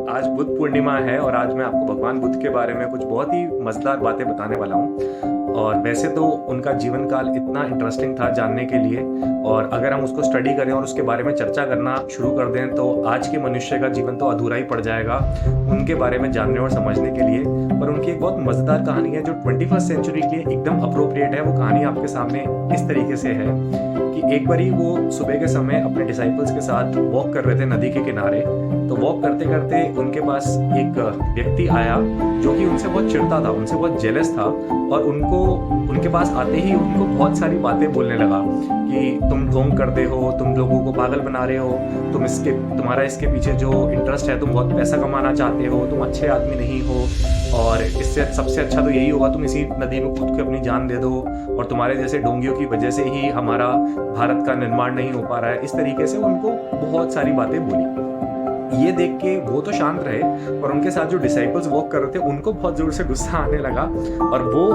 आज बुद्ध पूर्णिमा है और आज मैं आपको भगवान बुद्ध के बारे में कुछ बहुत ही मज़ेदार बातें बताने वाला हूँ। और वैसे तो उनका जीवन काल इतना इंटरेस्टिंग था जानने के लिए, और अगर हम उसको स्टडी करें और उसके बारे में चर्चा करना शुरू कर दें तो आज के मनुष्य का जीवन तो अधूरा ही पड़ जाएगा उनके बारे में जानने और समझने के लिए। पर उनकी एक बहुत मज़ेदार कहानी है जो 21st सेंचुरी के लिए एकदम अप्रोप्रिएट है। वो कहानी आपके सामने इस तरीके से है कि एक बारी वो सुबह के समय अपने डिसाइपल्स के साथ वॉक कर रहे थे नदी के किनारे। तो वॉक करते करते उनके पास एक व्यक्ति आया जो कि उनसे बहुत चिढ़ता था, उनसे बहुत जेलस था, और उनके पास आते ही उनको बहुत सारी बातें बोलने लगा कि तुम ढोंग करते हो, तुम लोगों को पागल बना रहे हो, तुम्हारा इसके पीछे जो इंटरेस्ट है, तुम बहुत पैसा कमाना चाहते हो, तुम अच्छे आदमी नहीं हो, और इससे सबसे अच्छा तो यही होगा तुम इसी नदी में कूद के अपनी जान दे दो, और तुम्हारे जैसे ढोंगियों की वजह से ही हमारा भारत का निर्माण नहीं हो पा रहा है। इस तरीके से उनको बहुत सारी बातें बोली। ये देख के वो तो शांत रहे, और उनके साथ जो डिसाइपल्स वॉक कर रहे थे उनको बहुत जोर से गुस्सा आने लगा और वो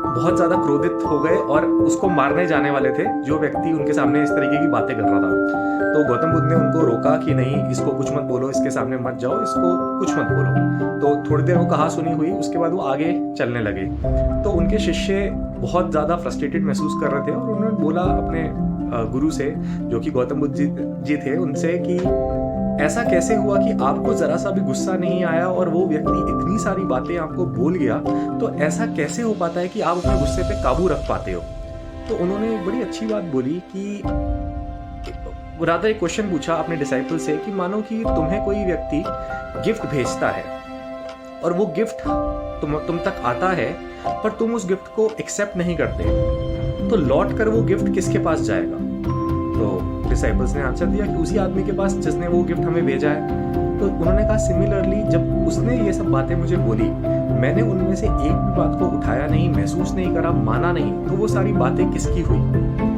बहुत ज़्यादा क्रोधित हो गए और उसको मारने जाने वाले थे जो व्यक्ति उनके सामने इस तरीके की बातें कर रहा था। तो गौतम बुद्ध ने उनको रोका कि नहीं, इसको कुछ मत बोलो, इसके सामने मत जाओ, इसको कुछ मत बोलो। तो थोड़ी देर वो कहा सुनी हुई, उसके बाद वो आगे चलने लगे। तो उनके शिष्य बहुत ज़्यादा फ्रस्ट्रेटेड महसूस कर रहे थे और उन्होंने बोला अपने गुरु से, जो कि गौतम बुद्ध जी थे, उनसे कि ऐसा कैसे हुआ कि आपको जरा सा भी गुस्सा नहीं आया और वो व्यक्ति इतनी सारी बातें आपको बोल गया, तो ऐसा कैसे हो पाता है कि आप अपने गुस्से पे काबू रख पाते हो। तो उन्होंने एक बड़ी अच्छी बात बोली कि राधा एक क्वेश्चन पूछा अपने डिसाइपल से कि मानो कि तुम्हें कोई व्यक्ति गिफ्ट भेजता है और वो गिफ्ट तुम तक आता है पर तुम उस गिफ्ट को एक्सेप्ट नहीं करते, तो लौट कर वो गिफ्ट किसके पास जाएगा। तो डिसाइपल्स ने आंसर दिया कि उसी आदमी के पास जिसने वो गिफ्ट हमें भेजा है। तो उन्होंने कहा सिमिलरली जब उसने ये सब बातें मुझे बोली, मैंने उनमें से एक भी बात को उठाया नहीं, महसूस नहीं करा, माना नहीं, तो वो सारी बातें किसकी हुई।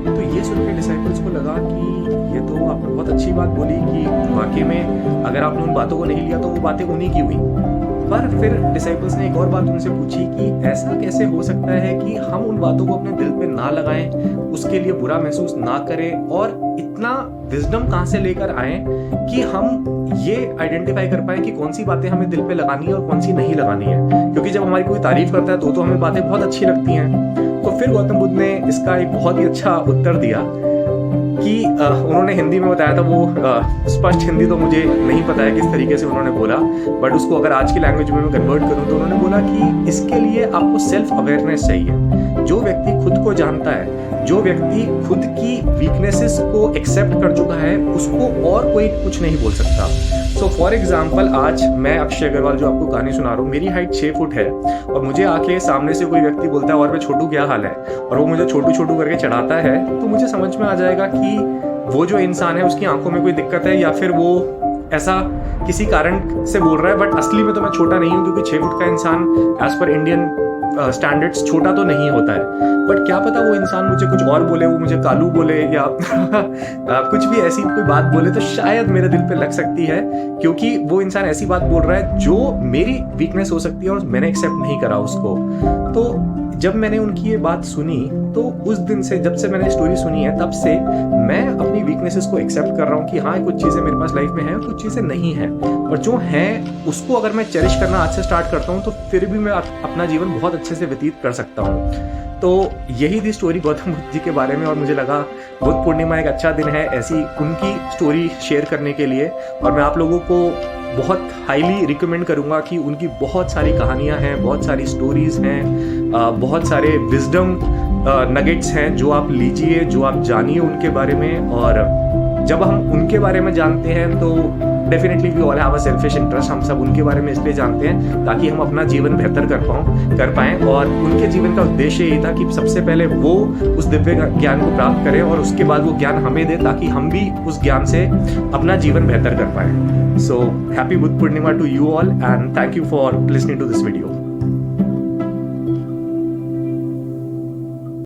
तो ये सुन के डिसाइपल्स को लगा कि ये तो आपने बहुत अच्छी बात बोली कि वाकई में अगर आपने उन बातों को नहीं लिया तो वो बातें उन्हीं की हुई। पर फिर डिसाइपल्स ने एक और बात उनसे पूछी कि ऐसा कैसे हो सकता है कि हम उन बातों को अपने दिल पे ना लगाएं, उसके लिए बुरा महसूस ना करें, और इतना विजडम कहाँ से लेकर आए कि हम ये आइडेंटिफाई कर पाए कि कौन सी बातें हमें दिल पे लगानी है और कौन सी नहीं लगानी है। क्योंकि जब हमारी कोई तारीफ करता है तो हमें बातें बहुत अच्छी लगती हैं। तो फिर गौतम बुद्ध ने इसका एक बहुत ही अच्छा उत्तर दिया कि उन्होंने हिंदी में बताया था, वो स्पष्ट हिंदी तो मुझे नहीं पता है किस तरीके से उन्होंने बोला, बट उसको अगर आज की लैंग्वेज में मैं कन्वर्ट करूं तो उन्होंने बोला कि इसके लिए आपको सेल्फ अवेयरनेस चाहिए। जो व्यक्ति खुद को जानता है, जो व्यक्ति खुद की वीकनेसेस को एक्सेप्ट कर चुका है, उसको और कोई कुछ नहीं बोल सकता। सो फॉर एग्जाम्पल आज मैं अक्षय अग्रवाल जो आपको कहानी सुना रहा हूँ, मेरी हाइट 6 फुट है और मुझे आके सामने से कोई व्यक्ति बोलता है और मैं छोटू क्या हाल है, और वो मुझे छोटू छोटू करके चढ़ाता है, तो मुझे समझ में आ जाएगा कि वो जो इंसान है उसकी आंखों में कोई दिक्कत है या फिर वो ऐसा किसी कारण से बोल रहा है। बट असली में तो मैं छोटा नहीं हूँ, क्योंकि 6 फुट का इंसान एज पर इंडियन स्टैंडर्ड्स छोटा तो नहीं होता है। बट क्या पता वो इंसान मुझे कुछ और बोले, वो मुझे कालू बोले या कुछ भी ऐसी कोई बात बोले तो शायद मेरे दिल पे लग सकती है, क्योंकि वो इंसान ऐसी बात बोल रहा है जो मेरी वीकनेस हो सकती है और मैंने एक्सेप्ट नहीं करा उसको। तो जब मैंने उनकी ये बात सुनी तो उस दिन से, जब से मैंने स्टोरी सुनी है, तब से मैं अपनी वीकनेसेस को एक्सेप्ट कर रहा हूँ कि हाँ कुछ चीज़ें मेरे पास लाइफ में हैं और कुछ चीज़ें नहीं हैं, और जो हैं उसको अगर मैं चेरिश करना आज से स्टार्ट करता हूँ तो फिर भी मैं अपना जीवन बहुत अच्छे से व्यतीत कर सकता हूँ। तो यही थी स्टोरी गौतम बुद्ध जी के बारे में, और मुझे लगा बुद्ध पूर्णिमा एक अच्छा दिन है ऐसी उनकी स्टोरी शेयर करने के लिए। और मैं आप लोगों को बहुत हाईली रिकमेंड करूंगा कि उनकी बहुत सारी कहानियां हैं, बहुत सारी स्टोरीज हैं, बहुत सारे विजडम नगेट्स हैं जो आप लीजिए, जो आप जानिए उनके बारे में। और जब हम उनके बारे में जानते हैं तो definitely we all have a selfish interest. हम सब उनके बारे में इसलिए जानते हैं ताकि हम अपना जीवन बेहतर कर पाएं, और उनके जीवन का उद्देश्य यही था कि सबसे पहले वो उस दिव्य ज्ञान को प्राप्त करें और उसके बाद वो ज्ञान हमें दे ताकि हम भी उस ज्ञान से अपना जीवन बेहतर कर पाएं। So happy Buddha Purnima to you all and thank you for listening to this video.